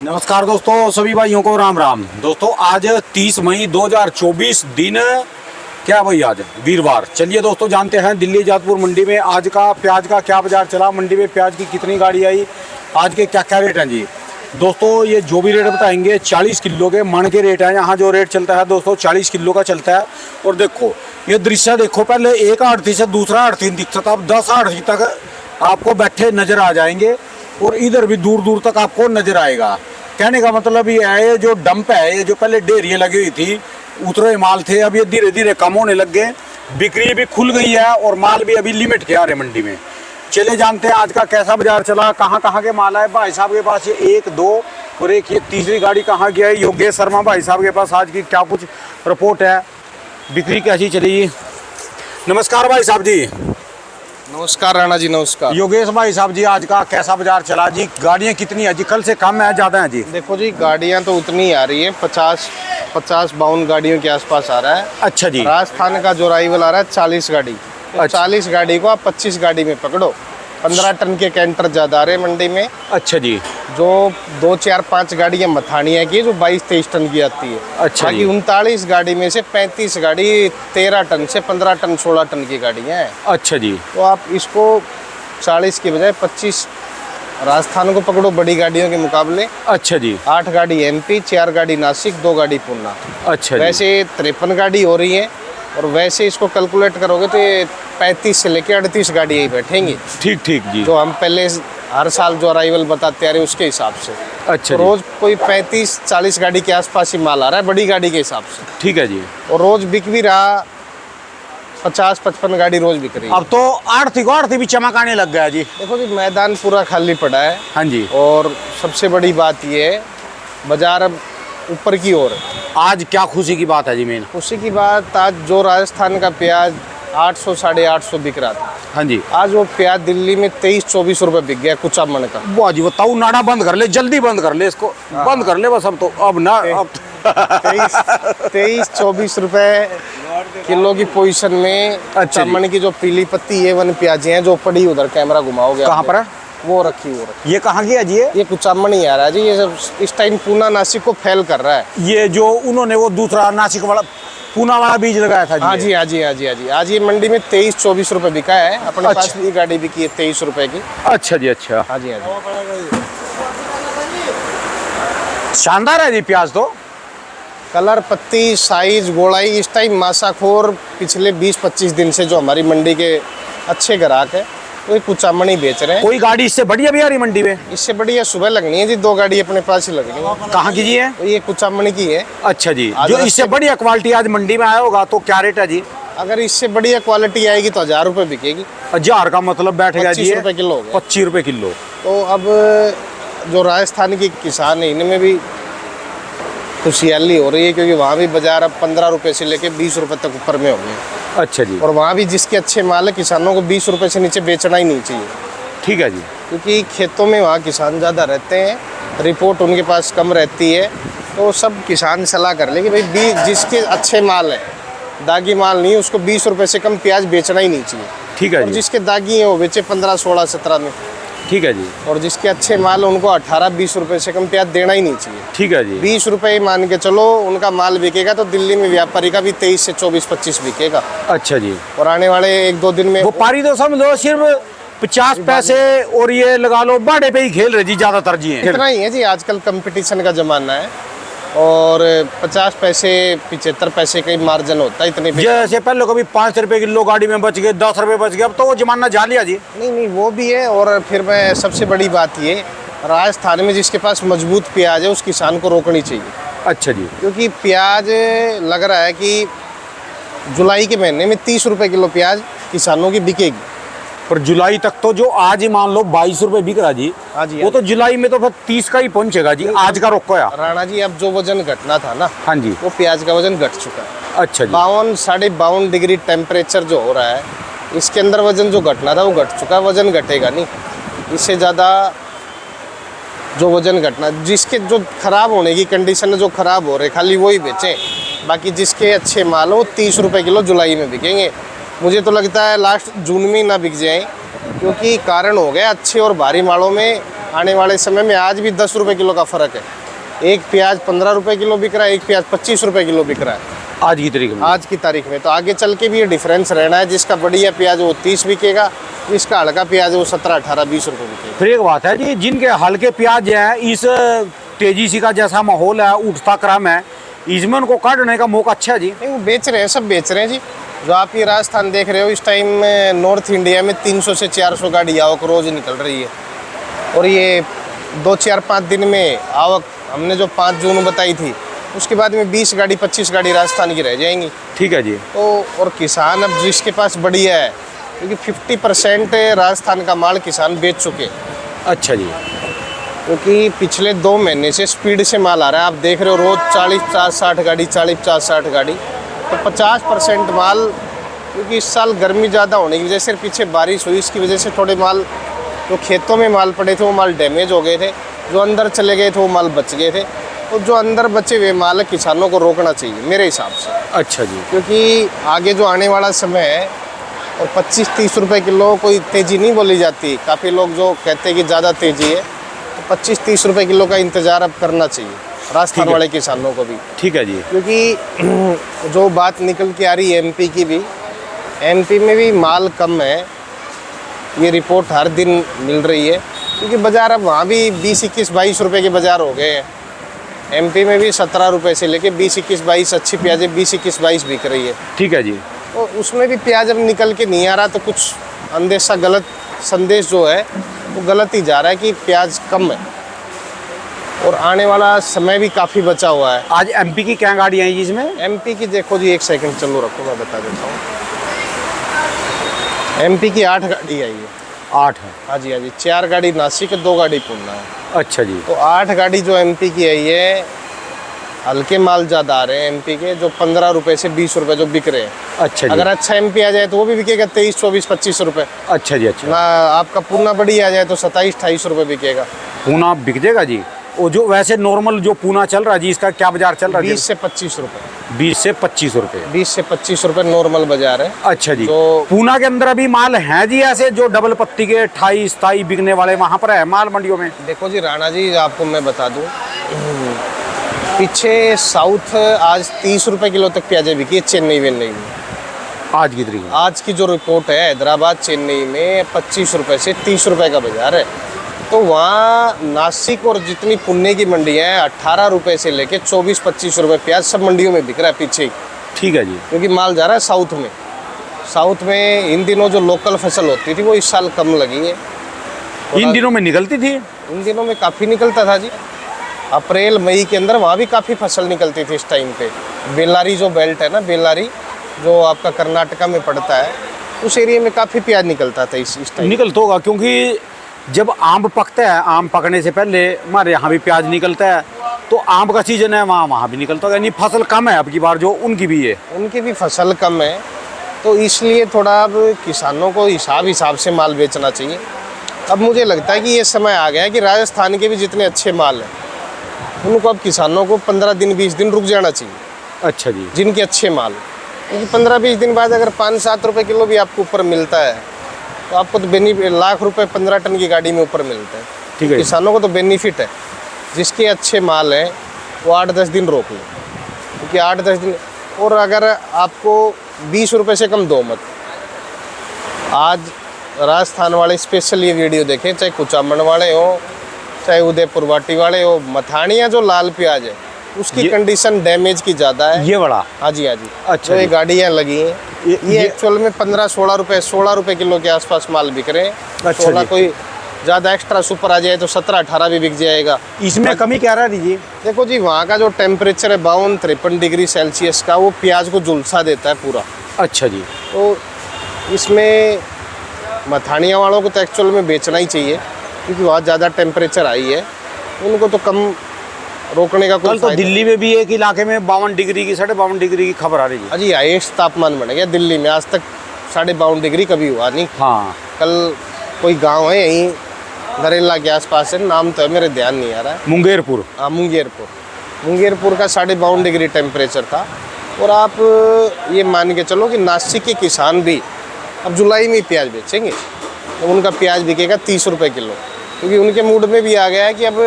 नमस्कार दोस्तों, सभी भाइयों को राम राम। दोस्तों आज 30 मई 2024 दिन क्या भाई, आज वीरवार। चलिए दोस्तों जानते हैं दिल्ली जादपुर मंडी में आज का प्याज का क्या बाजार चला, मंडी में प्याज की कितनी गाड़ी आई, आज के क्या क्या रेट हैं जी। दोस्तों ये जो भी रेट बताएंगे 40 किलो के मन के रेट हैं। यहाँ जो रेट चलता है दोस्तों 40 किलो का चलता है। और देखो ये दृश्य देखो, पहले एक आड़ती से दूसरा आड़ती दिखता था, अब 10 आड़ती तक आपको बैठे नजर आ जाएंगे और इधर भी दूर दूर तक आपको नजर आएगा। कहने का मतलब ये है, ये जो डंप है, ये जो पहले ढेरियाँ लगी हुई थी, उतरे माल थे, अब ये धीरे धीरे कम होने लग गए, बिक्री भी खुल गई है और माल भी अभी लिमिट के आ रहे मंडी में। चले जानते हैं आज का कैसा बाजार चला, कहाँ कहाँ के माल आए। भाई साहब के पास ये 1, 2 और एक ये तीसरी गाड़ी कहाँ गया है, योगेश शर्मा भाई साहब के पास आज की क्या कुछ रिपोर्ट है, बिक्री कैसी चली। नमस्कार भाई साहब जी। नमस्कार राणा जी, नमस्कार। योगेश भाई साहब जी आज का कैसा बाजार चला जी, गाड़ियाँ कितनी है जी, कल से कम है ज़्यादा है जी? देखो जी, गाड़ियां तो उतनी आ रही है, 50-52 गाड़ियों के आसपास आ रहा है। अच्छा जी। राजस्थान का जो राइवल आ रहा है 40 गाड़ी, तो अच्छा। 40 गाड़ी को आप 25 गाड़ी में पकड़ो। 15 टन के कैंटर ज्यादा आ रहे मंडी में। अच्छा जी। जो 2, 4, 5 गाड़ियाँ मथानिया की जो 22-23 टन की आती है। अच्छा। बाकी 39 गाड़ी में से 35 गाड़ी 13 टन से 15 टन 16 टन की गाड़ियाँ हैं। अच्छा जी। तो आप इसको 40 की बजाय 25 राजस्थान को पकड़ो बड़ी गाड़ियों के मुकाबले। अच्छा जी। 8 गाड़ी एमपी, 4 गाड़ी नासिक, 2 गाड़ी पूना। अच्छा। वैसे 53 गाड़ी हो रही है और वैसे इसको कैलकुलेट करोगे तो ये 35 से लेके 38 गाड़ी ही बैठेंगी। ठीक ठीक जी। जो हम पहले हर साल जो अराइवल बताते आ रहे हैं उसके हिसाब से। अच्छा। तो रोज कोई 35-40 गाड़ी के आसपास ही माल आ रहा है बड़ी गाड़ी के हिसाब से। ठीक है जी। और रोज बिक भी रहा 50-55 गाड़ी रोज बिक रही है। अब तो आड़ती भी चमकाने लग गया जी। देखो जी, मैदान पूरा खाली पड़ा है। हाँ जी। और सबसे बड़ी बात ये है, बाजार अब ऊपर की ओर। आज क्या खुशी की बात है जी? मेन खुशी की बात, आज जो राजस्थान का प्याज 800 साढ़े 800 बिक रहा था, हाँ जी, आज वो प्याज दिल्ली में 23-24 रुपए बिक गया कुचा मन का। वाह जी, बताओ, नाड़ा बंद कर ले, जल्दी बंद कर ले इसको। बंद कर ले बस अब तो, अब ना 23-24 रुपए किलो की पोजीशन में। अच्छा। मन की जो पीली पत्ती A1 प्याजें हैं जो पड़ी, उधर कैमरा घुमाओगे कहाँ पर है वो रखी, वो रखी। ये कहाँ की है जी? ये कुचामन ही आ रहा है जी। ये सब इस टाइम पूना नासिक को फैल कर रहा है। ये जो उन्होंने वो दूसरा नासिक वाला पूना वाला बीज लगाया था जी। हाँ जी, हाँ जी, हाँ जी, हाँ जी। आज ये मंडी में 23-24 रुपए बिका है। अपने पास भी गाड़ी बिकी है 23 रुपए की। अच्छा जी, अच्छा। हाँ जी, हाँ जी। शानदार है जी प्याज तो। कलर, पत्ती, साइज, गोलाई, इस टाइम मासाखोर पिछले 20-25 दिन से जो हमारी मंडी के अच्छे ग्राहक है वो कुचामन ही बेच रहे हैं। कोई गाड़ी इससे बढ़िया भी आ रही मंडी में? इससे बढ़िया सुबह लगनी है जी, 2 गाड़ी अपने पास ही लगनी है। कहाँ की जी है? ये कुचामन की है। अच्छा जी। जो इससे बढ़िया क्वालिटी आज मंडी में आया होगा तो क्या रेट है जी? अगर इससे बढ़िया क्वालिटी आएगी तो 1000 रुपए बिकेगी। 1000 का मतलब बैठ गया जी 25 रुपए किलो। 25 रुपए किलो। तो अब जो राजस्थान की किसान है इनमें भी खुशहाली हो रही है, क्योंकि वहाँ भी बाजार अब 15 रुपए से लेके 20 रुपए तक ऊपर में हो गए। अच्छा जी। और वहाँ भी जिसके अच्छे माल है, किसानों को 20 रुपए से नीचे बेचना ही नहीं चाहिए। ठीक है जी। क्योंकि खेतों में वहाँ किसान ज़्यादा रहते हैं, रिपोर्ट उनके पास कम रहती है, तो सब किसान सलाह कर ले कि भाई जिसके अच्छे माल है, दागी माल नहीं, उसको 20 रुपए से कम प्याज बेचना ही नहीं चाहिए। ठीक है। और जिसके दागी है वो बेचे 15, 16, 17 में। ठीक है जी। और जिसके अच्छे माल उनको 18-20 रुपए से कम प्याज देना ही नहीं चाहिए। ठीक है जी। 20 रुपए मान के चलो उनका माल बिकेगा तो दिल्ली में व्यापारी का भी 23 से 24-25 बिकेगा। अच्छा जी। और आने वाले 1-2 दिन में वो पारी तो समझो सिर्फ 50 पैसे और ये लगा लो बाड़े पे ही खेल रहे जी ज्यादातर जी। इतना ही है जी, आजकल कंपटीशन का जमाना है और 50 पैसे 75 पैसे का ही मार्जिन होता है इतने। जैसे पहले कभी 5 रुपए किलो गाड़ी में बच गए, 10 रुपए बच गए, अब तो वो जमाना जा लिया जी। नहीं वो भी है। और फिर मैं सबसे बड़ी बात ये, राजस्थान में जिसके पास मजबूत प्याज है उस किसान को रोकनी चाहिए। अच्छा जी। क्योंकि प्याज लग रहा है कि जुलाई के महीने में 30 रुपए किलो प्याज किसानों की बिकेगी। पर जुलाई तक तो जो आज ही मान लो 22 रुपए बिक रहा जी। हाँ जी। वो तो जुलाई में तो फिर 30 का ही पहुंचेगा जी। आज का रोको या राणा जी, अब जो वजन घटना था ना, हाँ जी, वो प्याज का वजन घट चुका है। अच्छा जी। 52 साढ़े 52 डिग्री टेम्परेचर जो हो रहा है, इसके अंदर वजन जो घटना था वो घट चुका है। वजन घटेगा नहीं, इससे ज़्यादा जो वजन घटना, जिसके जो खराब होने की कंडीशन है, जो खराब हो रहे खाली वही बेचें। बाकी जिसके अच्छे माल हो 30 रुपए किलो जुलाई में बिकेंगे। मुझे तो लगता है लास्ट जून में ना बिक जाए, क्योंकि कारण हो गया अच्छे और भारी मालों में आने वाले समय में आज भी 10 रुपये किलो का फ़र्क है। एक प्याज 15 रुपये किलो बिक रहा है, एक प्याज 25 रुपये किलो बिक रहा है आज की तारीख में। आज की तारीख में। तो आगे चल के भी ये डिफरेंस रहना है, जिसका बढ़िया प्याज वो 30 बिकेगा, जिसका हल्का प्याज वो 17, 18, 20 रुपये बिकेगा। फिर एक बात है जी, जिनके हल्के प्याज है, इस तेजी सी का जैसा माहौल है, उठता क्रम है, इसमें उनको काटने का मौका अच्छा है जी। नहीं, वो बेच रहे हैं, सब बेच रहे हैं जी। जो आप ये राजस्थान देख रहे हो, इस टाइम में नॉर्थ इंडिया में 300 से 400 गाड़ी आवक रोज़ निकल रही है। और ये 2, 4, 5 दिन में आवक हमने जो 5 जून बताई थी, उसके बाद में 20 गाड़ी 25 गाड़ी राजस्थान की रह जाएंगी। ठीक है जी। तो और किसान अब जिसके पास बढ़िया है, क्योंकि 50% राजस्थान का माल किसान बेच चुके हैं। अच्छा जी। क्योंकि पिछले 2 महीने से स्पीड से माल आ रहा है। आप देख रहे हो रोज़ 40, 50, 60 गाड़ी, 40, 50, 60 गाड़ी। तो 50% माल, क्योंकि इस साल गर्मी ज़्यादा होने की वजह से, पीछे बारिश हुई, इसकी वजह से थोड़े माल जो खेतों में माल पड़े थे वो माल डैमेज हो गए थे, जो अंदर चले गए थे वो माल बच गए थे। तो जो अंदर बचे हुए माल है, किसानों को रोकना चाहिए मेरे हिसाब से। अच्छा जी। क्योंकि आगे जो आने वाला समय है, और 25-30 रुपये किलो कोई तेज़ी नहीं बोली जाती। काफ़ी लोग जो कहते हैं कि ज़्यादा तेज़ी है, तो 25-30 रुपये किलो का इंतज़ार अब करना चाहिए राजस्थान वाले किसानों को भी। ठीक है जी। क्योंकि जो बात निकल के आ रही है एमपी की भी, एमपी में भी माल कम है, ये रिपोर्ट हर दिन मिल रही है। क्योंकि बाज़ार अब वहाँ भी 20, 21, 22 रुपये के बाज़ार हो गए हैं। एमपी में भी 17 रुपये से लेके 20, 21, 22 अच्छी प्याज़ें 20, 21, 22 बिक रही है। ठीक है जी। तो उसमें भी प्याज अब निकल के नहीं आ रहा, तो कुछ अंदेशा, गलत संदेश जो है वो गलत ही जा रहा है कि प्याज कम है। और आने वाला समय भी काफ़ी बचा हुआ है। आज एमपी की क्या गाड़ियाँ हैं जी इसमें? एमपी की देखो जी, 1 सेकंड चलो रखो, मैं बता देता हूँ। एमपी की 8 गाड़ी आई है। 8 है। हाँ जी, हाँ जी। 4 गाड़ी नासिक है, 2 गाड़ी पूना है। अच्छा जी। तो 8 गाड़ी जो एमपी की आई है, हल्के माल ज़्यादा आ रहे हैं एमपी के, जो 15 रुपये से 20 रुपये जो बिक रहे हैं। अच्छा जी। अगर अच्छा एमपी आ जाए तो वो भी बिकेगा 23, 24, 25 रुपये। अच्छा जी। अच्छा। ना आपका पूना बड़ी आ जाए तो 27, 28 रुपये बिकेगा। पूना बिक जाएगा जी। वो जो वैसे नॉर्मल जो पूना चल रहा है जी, इसका क्या बाजार चल रहा है? 20 से 25 रुपये। 20 से 25 रुपये। 20 से 25 रुपये नॉर्मल बाजार है। अच्छा जी। तो पूना के अंदर अभी माल है जी ऐसे जो डबल पत्ती के 28, 27 बिकने वाले वहाँ पर है माल मंडियों में? देखो जी राणा जी, आपको मैं बता दूं, पीछे साउथ आज 30 रुपये किलो तक प्याज़ें बिकी है चेन्नई वेन्नई में। आज की तारीख में? आज की जो रिपोर्ट है, हैदराबाद चेन्नई में 25 रुपये से 30 रुपये का बाजार है। तो वहाँ नासिक और जितनी पुणे की मंडियाँ हैं, 18 रुपये से लेके 24-25 रुपये प्याज सब मंडियों में बिक रहा है पीछे ही। ठीक है जी। क्योंकि माल जा रहा है साउथ में। साउथ में इन दिनों जो लोकल फसल होती थी वो इस साल कम लगी है। इन दिनों में निकलती थी? इन दिनों में काफ़ी निकलता था जी। अप्रैल मई के अंदर वहाँ भी काफ़ी फसल निकलती थी इस टाइम पे। बेल्लारी जो बेल्ट है ना, बेल्लारी जो आपका कर्नाटका में पड़ता है, उस एरिया में काफ़ी प्याज निकलता था इस टाइम। निकलता होगा, क्योंकि जब आम पकता है, आम पकने से पहले हमारे यहाँ भी प्याज निकलता है, तो आम का सीजन है, वहाँ भी निकलता होगा। यानी फसल कम है अब की बार, जो उनकी भी है। उनकी भी फसल कम है, तो इसलिए थोड़ा अब किसानों को हिसाब से माल बेचना चाहिए। अब मुझे लगता है कि ये समय आ गया है कि राजस्थान के भी जितने अच्छे माल हैं, उनको अब किसानों को 15 दिन 20 दिन रुक जाना चाहिए। अच्छा जी। जिनके अच्छे माल, क्योंकि 15-20 दिन बाद अगर 5-7 रुपये किलो भी आपको ऊपर मिलता है, तो आपको तो लाख रुपए 15 टन की गाड़ी में ऊपर मिलता है। ठीक है। किसानों को तो बेनिफिट है। जिसके अच्छे माल हैं वो 8-10 दिन रोक लें, क्योंकि 8-10 दिन। और अगर आपको 20 रुपये से कम दो मत। आज राजस्थान वाले स्पेशल ये वीडियो देखें, चाहे कुचामन वाले हो, चाहे उदयपुर वाटी वाले हो, मथानिया जो लाल प्याज है उसकी कंडीशन डैमेज की ज़्यादा है। ये बड़ा? हाँ जी, हाँ जी। अच्छा। जो ये गाड़ियाँ लगी हैं, ये एक्चुअल में 15-16 रुपये किलो के आसपास माल बिक रहे हैं। अच्छा 16 जी। कोई ज़्यादा एक्स्ट्रा सुपर आ जाए तो 17-18 भी बिक जाएगा। इसमें कमी क्या रहा दीजिए? देखो जी, वहाँ का जो टेम्परेचर है 52-53 डिग्री सेल्सियस का, वो प्याज को झुलसा देता है पूरा। अच्छा जी। तो इसमें मथानिया वालों को तो एक्चुअल में बेचना ही चाहिए, क्योंकि वहाँ ज़्यादा टेम्परेचर आई है, उनको तो कम रोकने का कोई कल तो दिल्ली में भी एक इलाके में 52 डिग्री की 52.5 डिग्री की खबर आ रही है। अजी हाईएस्ट तापमान बन गया दिल्ली में, आज तक 52.5 डिग्री कभी हुआ नहीं। हाँ। कल कोई गांव है यहीं नरेला के आसपास है, नाम तो है मेरे ध्यान नहीं आ रहा है। मुंगेरपुर। हाँ, मुंगेरपुर का 52.5 डिग्री टेम्परेचर था। और आप ये मान के चलो कि नासिक के किसान भी अब जुलाई में प्याज बेचेंगे, तो उनका प्याज बिकेगा 30 रुपये किलो। क्योंकि उनके मूड में भी आ गया है कि अब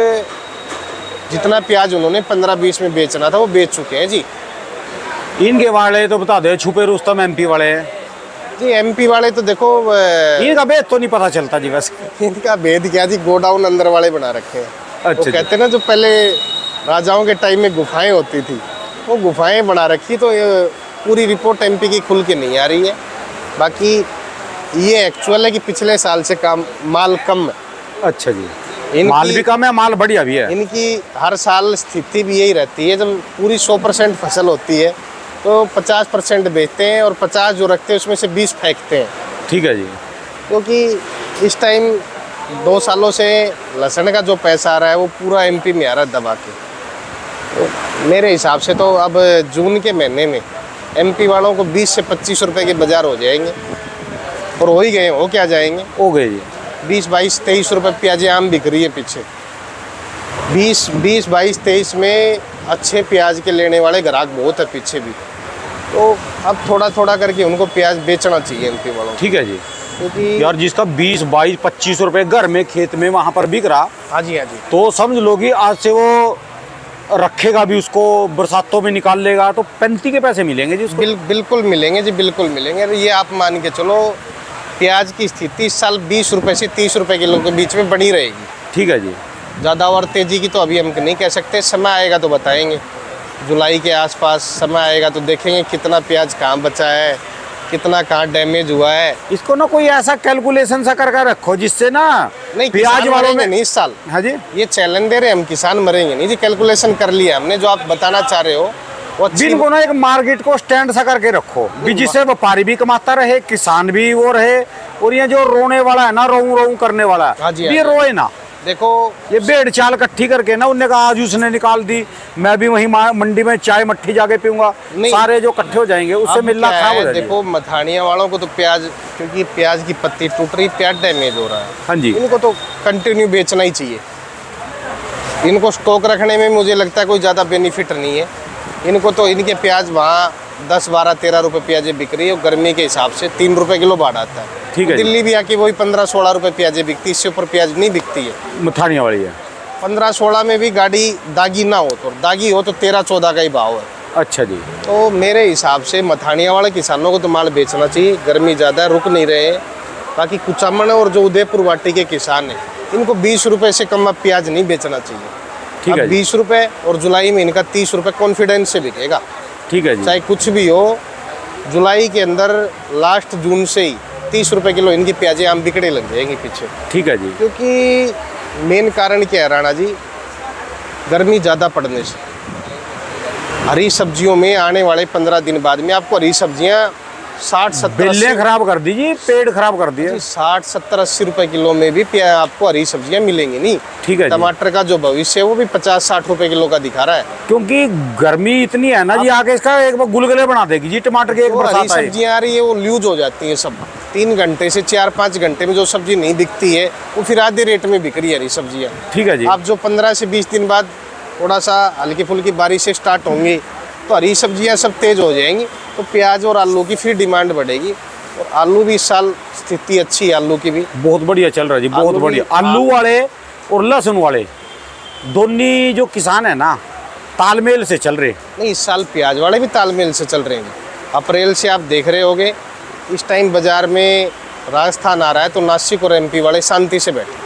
जितना प्याज उन्होंने 15-20 में बेचना था वो बेच चुके हैं जी। इनके वाले तो बता दे, छुपे रुस्तम एमपी वाले हैं जी। एमपी वाले तो देखो इनका भेद तो नहीं पता चलता जी वैसे। इनका भेद क्या जी, गोडाउन अंदर वाले बना रखे हैं। अच्छा वो जी। कहते हैं ना, जो पहले राजाओं के टाइम में गुफाएं होती थी, वो गुफाएं बना रखी, तो ये पूरी रिपोर्ट एमपी की खुल के नहीं आ रही है। बाकी ये एक्चुअल है कि पिछले साल से काम माल कम है। अच्छा जी, माल भी कम है, माल बढ़िया भी है। इनकी हर साल स्थिति भी यही रहती है, जब पूरी 100% फसल होती है तो 50% बेचते हैं और 50 जो रखते हैं उसमें से 20 फेंकते हैं। ठीक है जी। क्योंकि इस टाइम 2 सालों से लहसुन का जो पैसा आ रहा है वो पूरा एमपी में आ रहा है दबा के। तो मेरे हिसाब से तो अब जून के महीने में एमपी वालों को 20 से 25 रुपए के बाजार हो जाएंगे, और हो ही गए, हो क्या जाएंगे, हो गए जी। 20, 22, 23 रुपए प्याज आम बिक रही है पीछे। 20, 22, 23 में अच्छे प्याज के लेने वाले ग्राहक बहुत है पीछे भी। तो अब थोड़ा थोड़ा करके उनको प्याज बेचना चाहिए एमपी वालों को। ठीक है जी। क्योंकि यार जिसका 20, 22, 25 रुपए घर में खेत में वहां पर बिक रहा, हाँ जी, हाँ जी, तो समझ लो कि आज से वो रखेगा भी, उसको बरसातों में निकाल लेगा तो 35 के पैसे मिलेंगे जी उसको। बिल्कुल मिलेंगे जी, बिल्कुल मिलेंगे। अरे ये आप मान के चलो, प्याज की स्थिति इस साल 20 रुपए से 30 रुपए किलो के बीच में बनी रहेगी। ठीक है जी। ज़्यादा और तेज़ी की तो अभी हम नहीं कह सकते, समय आएगा तो बताएंगे। जुलाई के आसपास समय आएगा तो देखेंगे कितना प्याज कहाँ बचा है, कितना कहाँ डैमेज हुआ है। इसको ना कोई ऐसा कैलकुलेशन सा करके रखो जिससे ना नहीं, प्याज किसान वालों मरेंगे में नहीं इस साल। हाँ जी, ये चैलेंज दे रहे हैं हम, किसान मरेंगे नहीं जी। कैलकुलेशन कर लिया हमने, जो आप बताना चाह रहे हो वो अच्छी। जिनको ना एक मार्केट को स्टैंड सा करके रखो भी, जिससे व्यापारी भी कमाता रहे, किसान भी वो रहे, और ये जो रोने वाला है ना, रोऊ रोऊ करने वाला हाँ जी, हाँ ये जी। रोए ना। देखो, ये भेड़ चाल इकट्ठी करके ना, उनने कहा आज उसने निकाल दी, मैं भी वहीं मंडी में चाय मट्ठी जाके पीऊंगा, नहीं। सारे जो इकट्ठे हो जाएंगे उससे अब मिलना क्या खराब हो है, जाएगी। देखो मथानिया वालों को तो प्याज, क्योंकि प्याज की पत्ती टूट रही, प्याज डैमेज हो रहा है, हाँ जी। इनको तो कंटिन्यू बेचना ही चाहिए। इनको स्टॉक रखने में मुझे लगता है कोई ज़्यादा बेनिफिट नहीं है। इनको तो इनके प्याज वहाँ 10, 12, 13 रुपए प्याजे बिक रही है, और गर्मी के हिसाब से 3 रुपए किलो बाढ़ आता है। ठीक है जी। दिल्ली भी आके वही 15, 16 रुपए प्याजे बिकती है, इससे ऊपर प्याज नहीं बिकती है। मथानिया वाली है। 15, 16 में भी गाड़ी दागी ना हो, तो दागी हो तो 13, 14 का ही भाव है। अच्छा जी। तो मेरे हिसाब से मथानिया वाले किसानों को तो माल बेचना चाहिए, गर्मी ज़्यादा है, रुक नहीं रहे हैं। बाकी कुचामन और जो उदयपुर वाटी के किसान हैं, इनको 20 रुपए से कम अब प्याज नहीं बेचना चाहिए। ठीक है अब जी। 20 रुपए, और जुलाई में इनका 30 रुपए कॉन्फिडेंस से बिकेगा। ठीक है जी। चाहे कुछ भी हो, जुलाई के अंदर लास्ट जून से ही 30 रुपए किलो इनकी प्याजें आम बिकने लग जाएंगी पीछे। ठीक है जी। क्योंकि मेन कारण क्या है राणा जी, गर्मी ज़्यादा पड़ने से। हरी सब्जियों में आने वाले 15 दिन बाद में आपको हरी सब्जियां 60, 70, बिल्ले खराब कर दीजिए, पेड़ खराब कर दिए। 60, 70, 80 रुपए किलो में भी आपको हरी सब्जियां मिलेंगी नहीं। ठीक है जी। टमाटर का जो भविष्य है वो भी 50, 60 रुपए किलो का दिखा रहा है। क्योंकि गर्मी इतनी है ना जी, आगे इसका एक बार गुलगुले बना देगी जी टमाटर के। एक जो हरी बरसात आई, सब्जियां आ रही है वो लूज हो जाती है सब। 3 घंटे से 4-5 घंटे में जो सब्जी नहीं बिकती है वो फिर आधे रेट में बिक रही है हरी सब्जियां। ठीक है जी। आप जो 15 से 20 दिन बाद थोड़ा सा हल्की फुल्की बारिश स्टार्ट होंगी तो हरी सब्जियां सब तेज हो जाएंगी, तो प्याज और आलू की फिर डिमांड बढ़ेगी। और आलू भी इस साल स्थिति अच्छी है, आलू की भी बहुत बढ़िया चल रहा है जी, बहुत आलू भी- बढ़िया। आलू वाले और लहसुन वाले दोनों जो किसान है ना, तालमेल से चल रहे। नहीं, इस साल प्याज वाले भी तालमेल से चल रहे हैं। अप्रैल से आप देख रहे होगे इस टाइम बाजार में राजस्थान आ रहा है तो नासिक और एमपी वाले शांति से बैठे,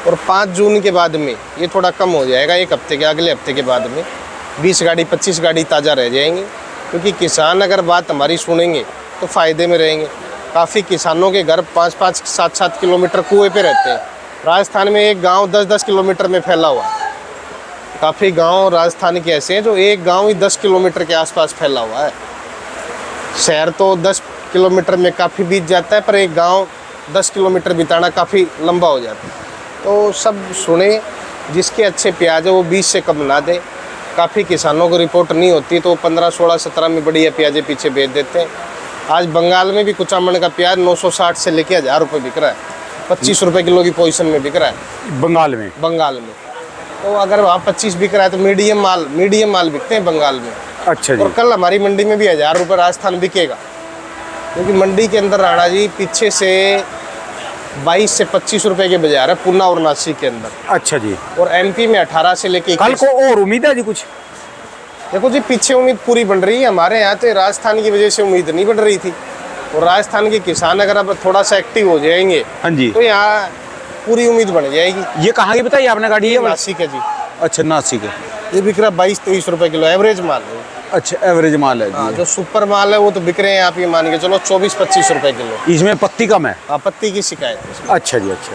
और 5 जून के बाद में ये थोड़ा कम हो जाएगा। एक हफ्ते के, अगले हफ्ते के बाद में 20 गाड़ी 25 गाड़ी ताज़ा रह जाएंगी। क्योंकि किसान अगर बात हमारी सुनेंगे तो फ़ायदे में रहेंगे। काफ़ी किसानों के घर 5-5, 7-7 किलोमीटर कुएं पे रहते हैं। राजस्थान में एक गांव 10-10 किलोमीटर में फैला हुआ है। काफ़ी गांव राजस्थान के ऐसे हैं जो एक गांव ही 10 किलोमीटर के आसपास फैला हुआ है। शहर तो 10 किलोमीटर में काफ़ी बीत जाता है, पर एक गांव 10 किलोमीटर बिताना काफ़ी लंबा हो जाता है। तो सब सुने, जिसके अच्छे प्याज है वो 20 से कम ना दे। काफ़ी किसानों को रिपोर्ट नहीं होती तो 15, 16, 17 में बढ़िया प्याजे पीछे बेच देते हैं। आज बंगाल में भी कुचामन का प्याज 960 से लेके 1000 रुपये बिक रहा है, 25 रुपये किलो की पोजीशन में बिक रहा है बंगाल में। तो अगर वहाँ 25 बिक रहा है तो मीडियम माल बिकते हैं बंगाल में। अच्छा जी। और कल हमारी मंडी में भी 1000 रुपये राजस्थान बिकेगा। क्योंकि मंडी के अंदर राणा जी पीछे से 22 से 25 रुपए के बाजार है पूना और नासिक के अंदर। अच्छा जी, और एमपी में 18 से लेके कल को और उम्मीद है जी कुछ? देखो जी, पीछे उम्मीद पूरी बन रही है। हमारे यहाँ तो राजस्थान की वजह से उम्मीद नहीं बन रही थी, और राजस्थान के किसान अगर अब थोड़ा सा एक्टिव हो जाएंगे हाँ जी, तो यहाँ पूरी उम्मीद बन जाएगी। ये कहाँ की बताइए आपने गाड़ी? ये है नासिक है जी। अच्छा, नासिक है। ये बिक रहा 22-23 रुपए किलो, एवरेज माल है। अच्छा, एवरेज माल है हाँ, जी। जो सुपर माल है वो तो बिक रहे हैं, आप ये मान के चलो 24-25 रुपए किलो। इसमें पत्ती कम है? आपत्ति की शिकायत है इसमें। अच्छा जी, अच्छा।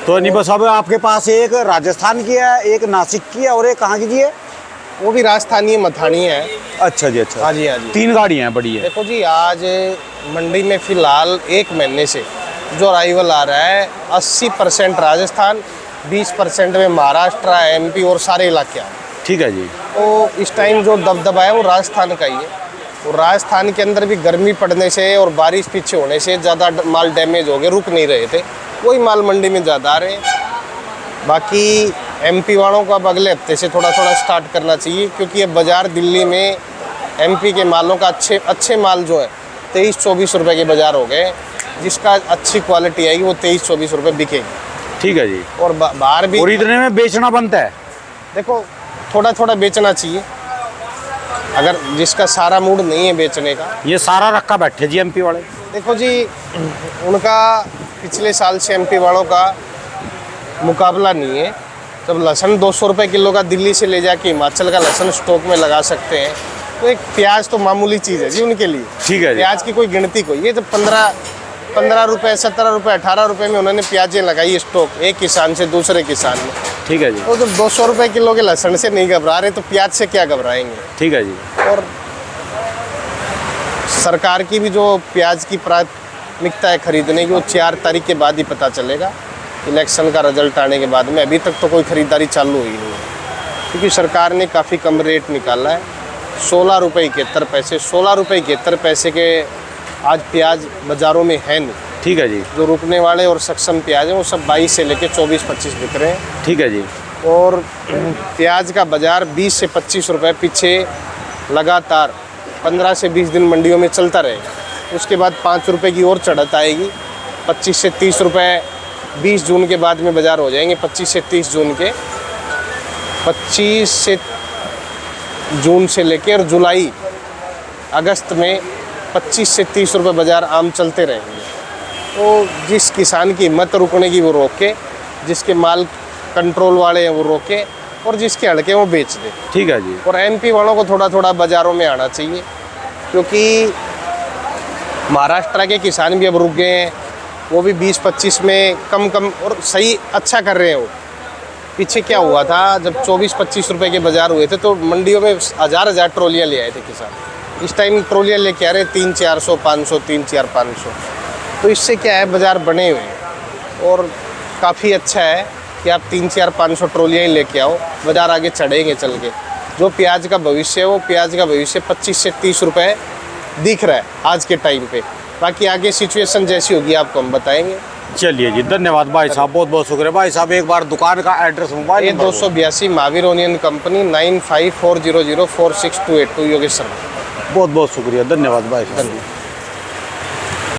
तो नहीं बस अब आपके पास एक राजस्थान की है, एक नासिक की है, और एक कहाँ की जी है? वो भी राजस्थानी मथानी है। अच्छा जी, अच्छा। हाँ जी, हाँ जी। 3 गाड़ियाँ हैं, बड़ी है। देखो जी, आज मंडी में फिलहाल 1 महीने से जो अराइवल आ रहा है 80% राजस्थान, 20% में महाराष्ट्र, एमपी और सारे इलाके आ रहे हैं। ठीक है जी। तो इस टाइम जो दबदबा है वो राजस्थान का ही है। और राजस्थान के अंदर भी गर्मी पड़ने से और बारिश पीछे होने से ज़्यादा माल डैमेज हो गए, रुक नहीं रहे थे, वही माल मंडी में ज़्यादा आ रहे हैं। बाकी एमपी वालों को अब अगले हफ्ते से थोड़ा थोड़ा स्टार्ट करना चाहिए, क्योंकि अब बाज़ार दिल्ली में एमपी के मालों का अच्छे माल जो है 23-24 रुपए के बाज़ार हो गए। जिसका अच्छी क्वालिटी आएगी वो 23-24 रुपए बिकेगी। ठीक है जी। और बाहर भी और इतने में बेचना बनता है? देखो, थोड़ा थोड़ा बेचना चाहिए, अगर जिसका सारा मूड नहीं है बेचने का। ये सारा रखा बैठे जी एमपी वाले। देखो जी, उनका पिछले साल से एमपी वालों का मुकाबला नहीं है। जब लहसुन 200 रुपये किलो का दिल्ली से ले जाके हिमाचल का लहसुन स्टॉक में लगा सकते हैं, तो एक प्याज तो मामूली चीज़ है जी उनके लिए। ठीक है जी। प्याज की कोई गिनती कोई, ये जब 15 रुपये, 17 रुपये, 18 रुपये में उन्होंने प्याजें लगाई स्टॉक, एक किसान से दूसरे किसान में। ठीक है जी। तो जब 200 रुपये किलो के लहसुन से नहीं घबरा रहे तो प्याज से क्या घबराएंगे। ठीक है जी। और सरकार की भी जो प्याज की प्राथमिकता है खरीदने की, वो 4 तारीख के बाद ही पता चलेगा, इलेक्शन का रिजल्ट आने के बाद में। अभी तक तो कोई ख़रीदारी चालू हुई नहीं है, क्योंकि सरकार ने काफ़ी कम रेट निकाला है। 16 रुपये 71 पैसे, 16 रुपये 71 पैसे के आज प्याज बाज़ारों में है नहीं। ठीक है जी। जो रुकने वाले और सक्षम प्याज हैं वो सब 22 से लेके 24-25 बिक रहे हैं। ठीक है जी। और प्याज का बाज़ार 20 से 25 रुपये पीछे लगातार 15 से 20 दिन मंडियों में चलता रहेगा। उसके बाद 5 रुपये की और चढ़त आएगी, 25 से 30 रुपये 20 जून के बाद में बाज़ार हो जाएंगे। 25 से 30 जून के, 25 से जून से लेकर जुलाई अगस्त में 25 से 30 रुपये बाज़ार आम चलते रहेंगे। तो जिस किसान की हिम्मत रुकने की वो रोके, जिसके माल कंट्रोल वाले हैं वो रोके, और जिसके हड़के वो बेच दे। ठीक है जी। और एमपी वालों को थोड़ा थोड़ा बाज़ारों में आना चाहिए, क्योंकि महाराष्ट्र के किसान भी अब रुक गए हैं। वो भी 20-25 में कम और सही अच्छा कर रहे हैं। वो पीछे क्या हुआ था, जब 24-25 रुपये के बाज़ार हुए थे तो मंडियों में हज़ार ट्रॉलियाँ ले आए थे किसान। इस टाइम ट्रॉलियाँ लेके आ रहे 300-400, 500, 300-400-500। तो इससे क्या है, बाज़ार बने हुए हैं। और काफ़ी अच्छा है कि आप 300-400-500 ट्रॉलियाँ ही लेके आओ, बाज़ार आगे चढ़ेंगे चल के। जो प्याज का भविष्य है वो प्याज का भविष्य 25 से 30 रुपये दिख रहा है आज के टाइम पे। बाकी आगे सिचुएशन जैसी होगी आपको हम बताएंगे। चलिए जी, धन्यवाद भाई साहब, बहुत बहुत शुक्रिया। भाई साहब एक बार दुकान का एड्रेस, मोबाइल ये number 282 Mahavir onion company, 9540046282 Yogesh Sharma. बहुत बहुत शुक्रिया, धन्यवाद भाई साहब।